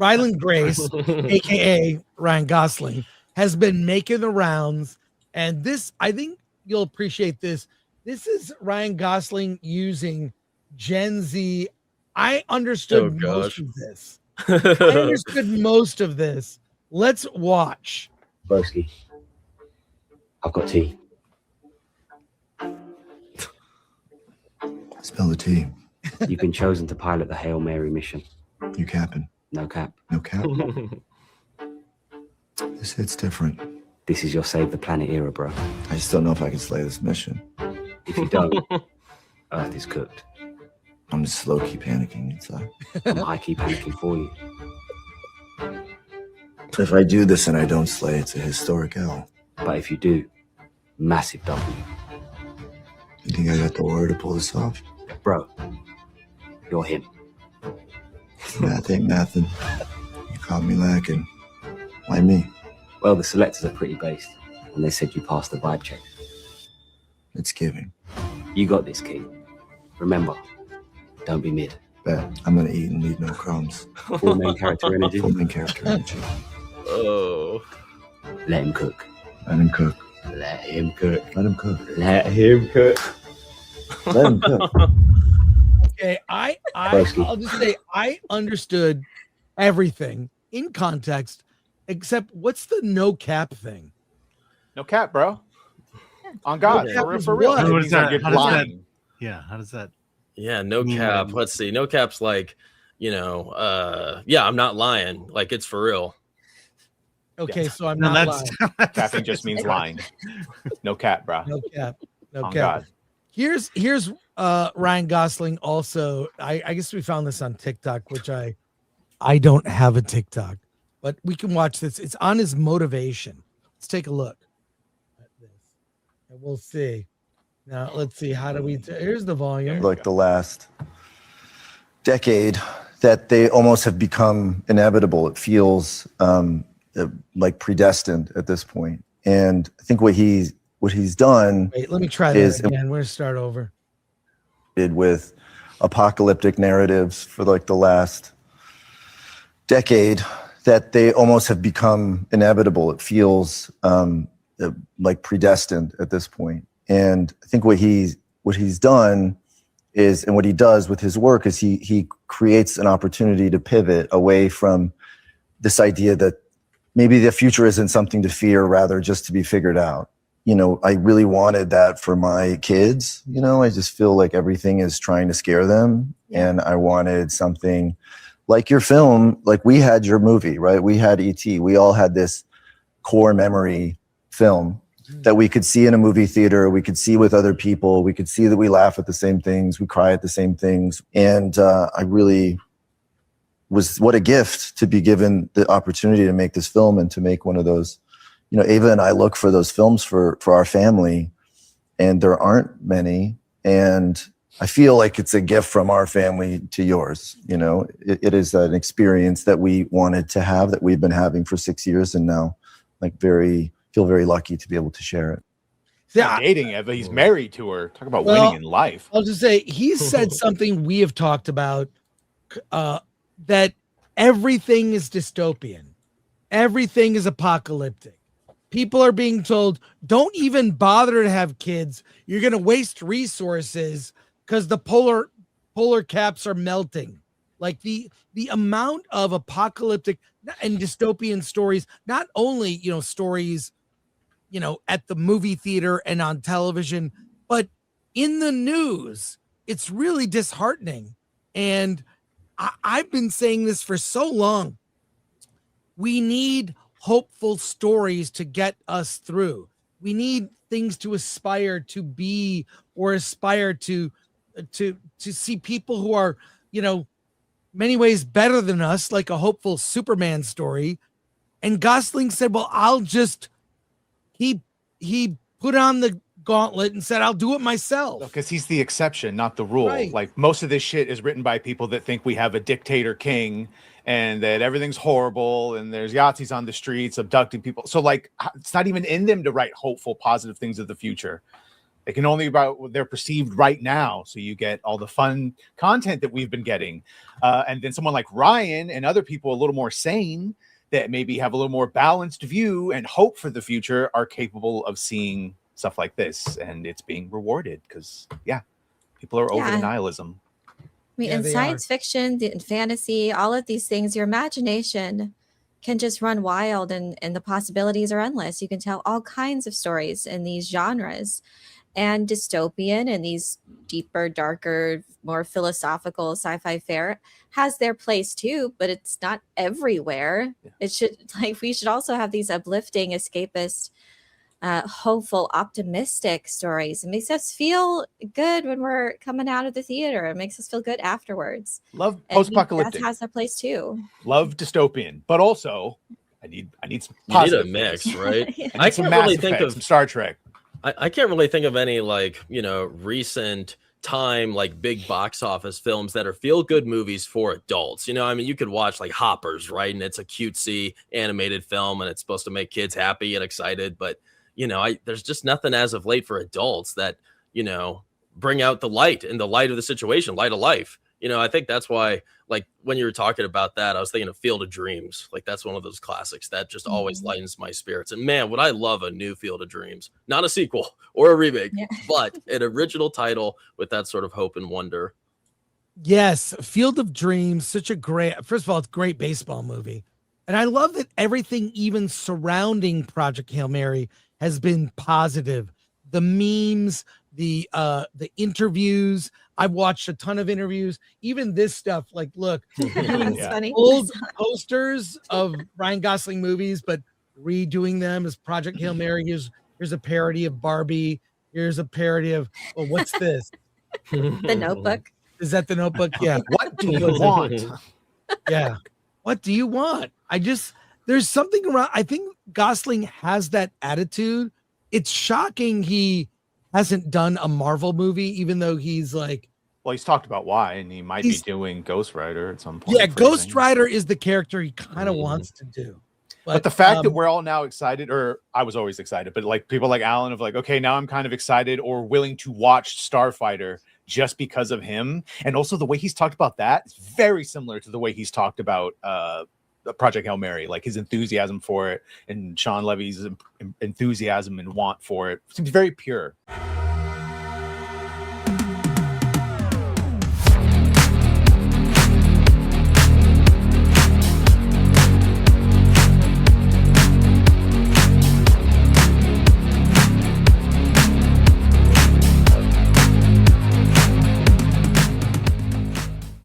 Ryland Grace, aka Ryan Gosling, has been making the rounds, and this, I think you'll appreciate this. This is Ryan Gosling using Gen Z. I understood most of this. I understood most of this. Let's watch. Broski, I've got tea. Spill the tea. You've been chosen to pilot the Hail Mary mission. You capping? No cap. No cap? This hit's different. This is your save the planet era, bro. I just don't know if I can slay this mission. If you don't, Earth is cooked. I'm just low-key panicking inside. I'm high-key panicking for you. If I do this and I don't slay, it's a historic L. But if you do, massive W. You think I got the word to pull this off? Bro, you're him. Math ain't mathin'. You caught me lacking. Why me? Well, the selectors are pretty based, and they said you passed the vibe check. It's giving. You got this, King. Remember, don't be mid. Bet. I'm gonna eat and leave no crumbs. Full main character energy. Full main character energy. Oh. Let him cook. Let him cook. Let him cook. Let him cook. Let him cook. Let him cook. Okay, I'll just say I understood everything in context, except what's the no cap thing? No cap, bro. On God, for real. What? How does that? Yeah, how does that? Yeah, no cap. Let's see. No cap's like, yeah, I'm not lying. Like, it's for real. Okay, so I'm No, not that's lying. capping just means lying. No cap, bro. No cap. No On cap. God. Here's Ryan Gosling also. I guess we found this on TikTok, which I don't have a TikTok, but we can watch this. It's on his motivation. Let's take a look at this. And we'll see. Now let's see. How do we here's the volume. Like the last decade that they almost have become inevitable. It feels like predestined at this point. And I think what he's done. Wait, let me try that again. We're gonna start over. With apocalyptic narratives for like the last decade that they almost have become inevitable. It feels like predestined at this point. And I think what he's done is, and what he does with his work is he creates an opportunity to pivot away from this idea that maybe the future isn't something to fear, rather just to be figured out. I really wanted that for my kids. I just feel like everything is trying to scare them. And I wanted something like your film, like we had your movie, right? We had E.T. We all had this core memory film that we could see in a movie theater. We could see with other people. We could see that we laugh at the same things. We cry at the same things. And I really what a gift to be given the opportunity to make this film and to make one of those. Ava and I look for those films for our family, and there aren't many. And I feel like it's a gift from our family to yours. It is an experience that we wanted to have, that we've been having for 6 years, and now feel very lucky to be able to share it. Yeah, dating Eva. He's married to her. Talk about winning in life. I'll just say he said something we have talked about, that everything is dystopian. Everything is apocalyptic. People are being told, don't even bother to have kids. You're going to waste resources because the polar caps are melting. Like the amount of apocalyptic and dystopian stories, not only, stories, at the movie theater and on television, but in the news, it's really disheartening. And I've been saying this for so long. We need hopeful stories to get us through. We need things to aspire to be, or aspire to see people who are, many ways better than us, like a hopeful Superman story. And Gosling said, well, he put on the gauntlet and said, I'll do it myself. Because he's the exception, not the rule. Right. Like, most of this shit is written by people that think we have a dictator king and that everything's horrible and there's Yahtzees on the streets abducting people. So, like, it's not even in them to write hopeful, positive things of the future. They can only about what they're perceived right now. So you get all the fun content that we've been getting. And then someone like Ryan and other people a little more sane that maybe have a little more balanced view and hope for the future are capable of seeing stuff like this. And it's being rewarded because, people are over the nihilism. I mean, in science fiction, in fantasy, all of these things, your imagination can just run wild and the possibilities are endless. You can tell all kinds of stories in these genres. And dystopian and these deeper, darker, more philosophical sci-fi fare has their place too, but it's not everywhere. It should, we should also have these uplifting, escapist, hopeful, optimistic stories. It makes us feel good when we're coming out of the theater. It makes us feel good afterwards. Love post-apocalyptic. That has a place too. Love dystopian, but also I need some you positive need a mix, things. right? I can't really think of some Star Trek. I can't really think of any recent time big box office films that are feel good movies for adults. I mean, you could watch Hoppers, right? And it's a cutesy animated film and it's supposed to make kids happy and excited, but there's just nothing as of late for adults that bring out the light in the light of the situation, light of life. I think that's why, when you were talking about that, I was thinking of Field of Dreams. That's one of those classics that just always lightens my spirits. And man, would I love a new Field of Dreams, not a sequel or a remake, but an original title with that sort of hope and wonder. Yes, Field of Dreams, such a great, first of all, it's a great baseball movie. And I love that everything even surrounding Project Hail Mary has been positive. The memes, the interviews. I've watched a ton of interviews. Even this stuff, look, doing funny. old posters of Ryan Gosling movies, but redoing them as Project Hail Mary. Here's a parody of Barbie. Here's a parody of, what's this? The Notebook. Is that the Notebook? Yeah. What do you want? Yeah. What do you want? There's something around. I think Gosling has that attitude. It's shocking he hasn't done a Marvel movie, even though he's well, he's talked about why, and he might be doing Ghost Rider at some point. Yeah, Ghost Rider is the character he kind of wants to do. But the fact that we're all now excited, or I was always excited, but people like Alan of okay, now I'm kind of excited or willing to watch Starfighter just because of him. And also the way he's talked about that is very similar to the way he's talked about Project Hail Mary, his enthusiasm for it and Sean Levy's enthusiasm and want for it seems very pure.